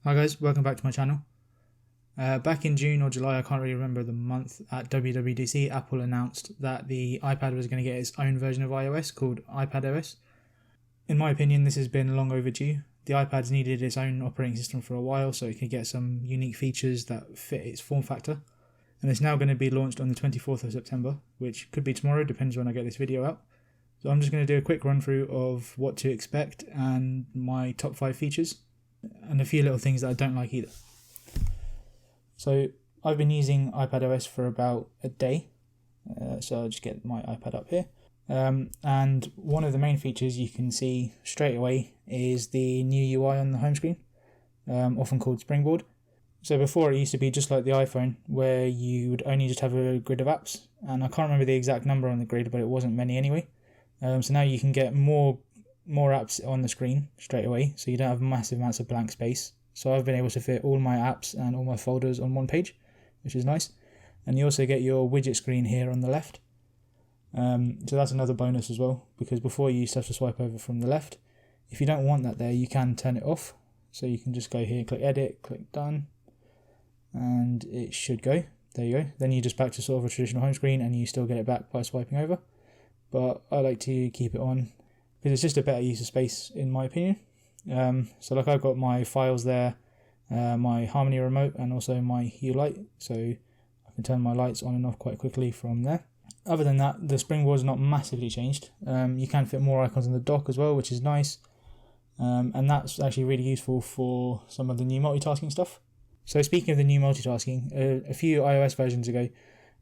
Hi guys, welcome back to my channel. Back in June or July, I can't really remember the month, at WWDC, Apple announced that the iPad was going to get its own version of iOS called iPadOS. In my opinion, this has been long overdue. The iPad's needed its own operating system for a while so it can get some unique features that fit its form factor. And it's now going to be launched on the 24th of September, which could be tomorrow, depends when I get this video out. So I'm just going to do a quick run through of what to expect and my top 5 features, and a few little things that I don't like either. So I've been using iPadOS for about a day, so I'll just get my iPad up here. And one of the main features you can see straight away is the new UI on the home screen, often called Springboard. So before it used to be just like the iPhone, where you would only just have a grid of apps, and I can't remember the exact number on the grid, but it wasn't many anyway. So now you can get more apps on the screen straight away, so you don't have massive amounts of blank space. So I've been able to fit all my apps and all my folders on one page, which is nice. And you also get your widget screen here on the left. So that's another bonus as well, because before you used to have to swipe over from the left. If you don't want that there, you can turn it off. So you can just go here, click edit, click done, and it should go. There you go. Then you're just back to sort of a traditional home screen, and you still get it back by swiping over. But I like to keep it on because it's just a better use of space in my opinion. So like I've got my files there, my Harmony remote, and also my Hue light, so I can turn my lights on and off quite quickly from there. Other than that, the Springboard is not massively changed. You can fit more icons in the dock as well, which is nice, and that's actually really useful for some of the new multitasking stuff. So speaking of the new multitasking, a few iOS versions ago,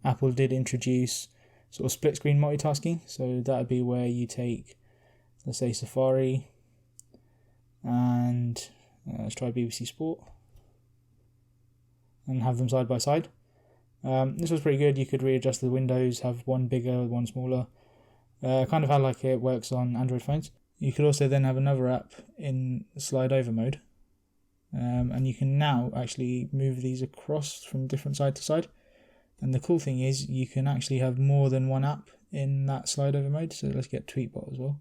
Apple did introduce sort of split screen multitasking. So that would be where you take, let's say, Safari, and let's try BBC Sport, and have them side by side. This was pretty good. You could readjust the windows, have one bigger, one smaller, kind of how like it works on Android phones. You could also then have another app in slide over mode, and you can now actually move these across from different side to side. And the cool thing is you can actually have more than one app in that slide over mode. So let's get Tweetbot as well.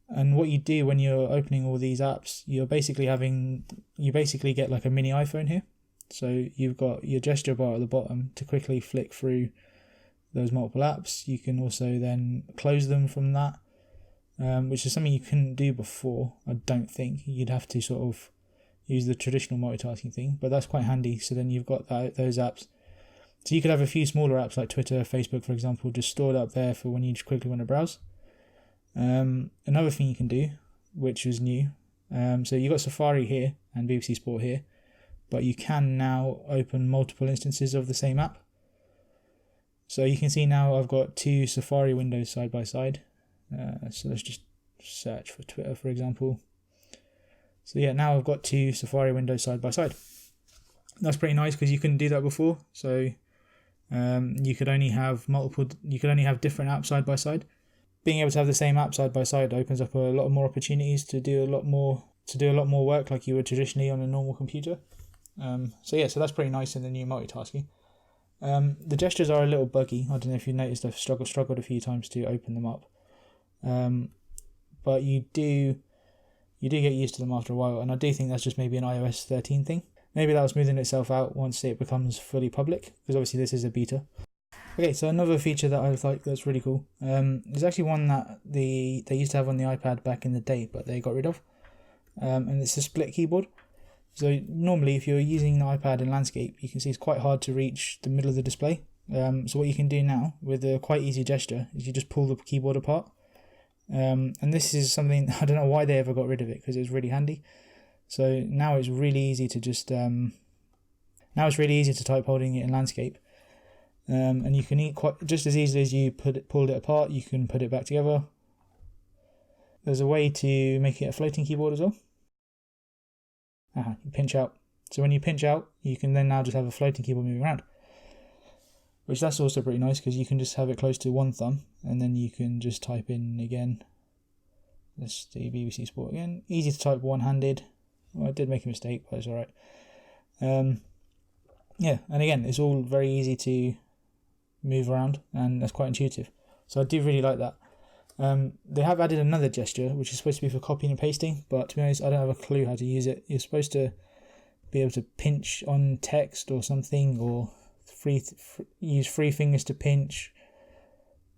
And what you do when you're opening all these apps, you basically get like a mini iPhone here. So you've got your gesture bar at the bottom to quickly flick through those multiple apps. You can also then close them from that, which is something you couldn't do before. I don't think you'd have to sort of use the traditional multitasking thing, but that's quite handy. So then you've got those apps. So you could have a few smaller apps like Twitter, Facebook, for example, just stored up there for when you just quickly want to browse. Another thing you can do, which is new, so you've got Safari here and BBC Sport here, but you can now open multiple instances of the same app. So you can see now I've got 2 Safari windows side by side. So let's just search for Twitter, for example. So yeah, now I've got 2 Safari windows side by side. That's pretty nice because you couldn't do that before. So you could only have different apps side by side. Being able to have the same app side by side opens up a lot more opportunities to do a lot more work like you would traditionally on a normal computer. So that's pretty nice in the new multitasking. The gestures are a little buggy. I don't know if you noticed, I've struggled a few times to open them up. But you do get used to them after a while, and I do think that's just maybe an iOS 13 thing. Maybe that'll smoothen itself out once it becomes fully public, because obviously this is a beta. Okay, so another feature that I like that's really cool is actually one that they used to have on the iPad back in the day, but they got rid of. And it's a split keyboard. So normally if you're using the iPad in landscape, you can see it's quite hard to reach the middle of the display. So what you can do now with a quite easy gesture is you just pull the keyboard apart. And this is something, I don't know why they ever got rid of it, because it was really handy. So now it's really easy to just type holding it in landscape. And you can just as easily as you pulled it apart, you can put it back together. There's a way to make it a floating keyboard as well. You pinch out. So when you pinch out, you can then now just have a floating keyboard moving around. Which that's also pretty nice because you can just have it close to one thumb and then you can just type in again. Let's do BBC Sport again. Easy to type one-handed. Well, I did make a mistake, but it's alright. And again, it's all very easy to move around and that's quite intuitive. So I do really like that. They have added another gesture which is supposed to be for copying and pasting, but to be honest I don't have a clue how to use it. You're supposed to be able to pinch on text or something, or use three fingers to pinch.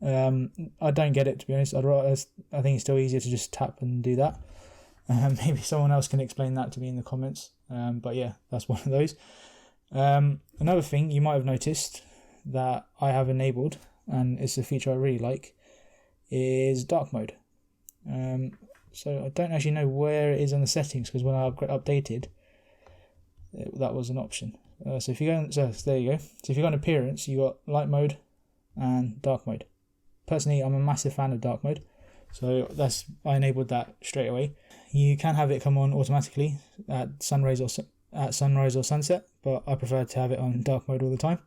I don't get it, to be honest. I think it's still easier to just tap and do that. Maybe someone else can explain that to me in the comments. But yeah, that's one of those. Another thing you might have noticed that I have enabled, and it's a feature I really like, is dark mode. So I don't actually know where it is on the settings, because when I updated, that was an option. So if you go, there you go. So if you go on appearance, you got light mode and dark mode. Personally, I'm a massive fan of dark mode, so I enabled that straight away. You can have it come on automatically at sunrise or sunset, but I prefer to have it on dark mode all the time.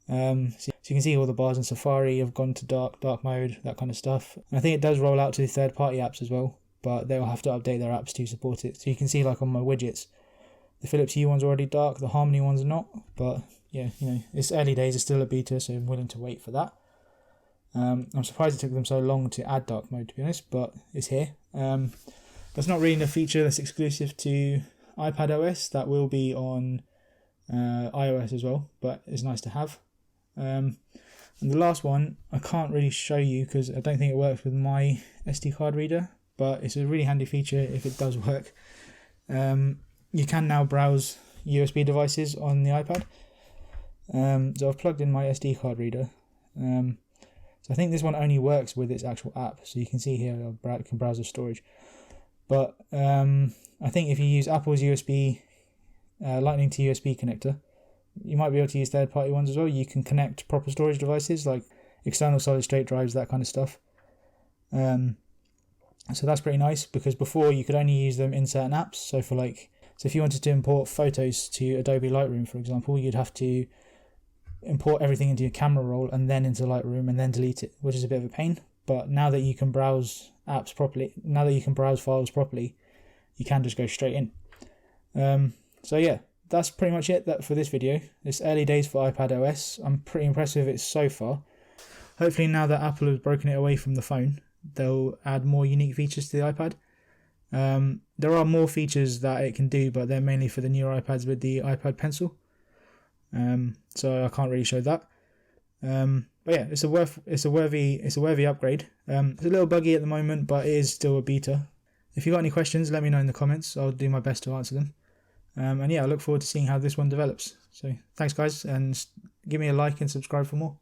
So you can see all the bars in Safari have gone to dark mode, that kind of stuff. And I think it does roll out to third-party apps as well, but they'll have to update their apps to support it. So you can see, like on my widgets, the Philips Hue one's already dark, the Harmony one's not. But yeah, it's early days, it's still a beta, so I'm willing to wait for that. I'm surprised it took them so long to add dark mode, to be honest, but it's here. That's not really a feature that's exclusive to iPad OS. That will be on iOS as well, but it's nice to have. And the last one, I can't really show you because I don't think it works with my SD card reader, but it's a really handy feature if it does work. You can now browse USB devices on the iPad. So I've plugged in my SD card reader. So I think this one only works with its actual app. So you can see here, I can browse the storage. But I think if you use Apple's USB, Lightning to USB connector, you might be able to use third-party ones as well. You can connect proper storage devices like external solid-state drives, that kind of stuff. So that's pretty nice, because before you could only use them in certain apps. So if you wanted to import photos to Adobe Lightroom, for example, you'd have to import everything into your camera roll and then into Lightroom and then delete it, which is a bit of a pain. But now that you can browse apps properly, now that you can browse files properly, you can just go straight in. So yeah, that's pretty much it for this video. It's early days for iPad OS. I'm pretty impressed with it so far. Hopefully now that Apple has broken it away from the phone, they'll add more unique features to the iPad. There are more features that it can do, but they're mainly for the newer iPads with the iPad Pencil. So I can't really show that. But yeah, it's a worthy upgrade. It's a little buggy at the moment, but it is still a beta. If you've got any questions, let me know in the comments. I'll do my best to answer them. And yeah, I look forward to seeing how this one develops. So thanks guys, and give me a like and subscribe for more.